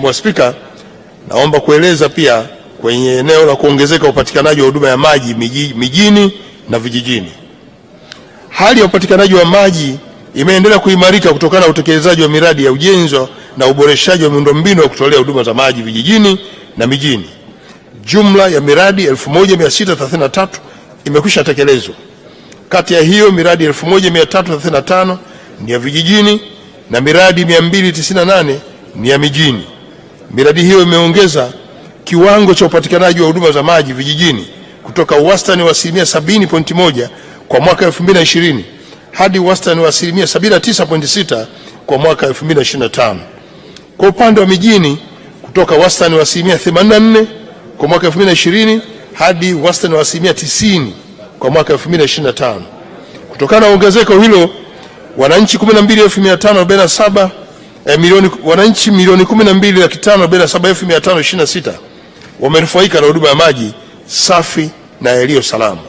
Mheshimiwa Spika, naomba kueleza pia kwenye eneo la kuongezeka upatikanaji wa huduma ya maji mijini na vijijini. Hali ya upatikanaji wa maji imeendelea kuimarika kutokana na utekelezaji wa miradi ya ujenzi na uboreshaji wa miundombinu ya kutolea huduma za maji vijijini na mijini. Jumla ya miradi 1633 imekwisha tekelezwa. Kati ya hiyo miradi 1335 ni ya vijijini na miradi 298 ni ya mijini. Miradi hiyo imeongeza kiwango cha upatikanaji wa huduma za maji vijijini kutoka wastani wa 70.1 kwa mwaka 2020 hadi wastani wa 79.6 kwa mwaka 2025. Kwa upande wa mijini kutoka wastani wa 84 kwa mwaka 2020 hadi wastani wa 90 kwa mwaka 2025. Kutokana na ongezeko hilo, wananchi 12,547 wananchi milioni 12,547,526 wamenufaika na huduma ya maji safi na yaliyo salama.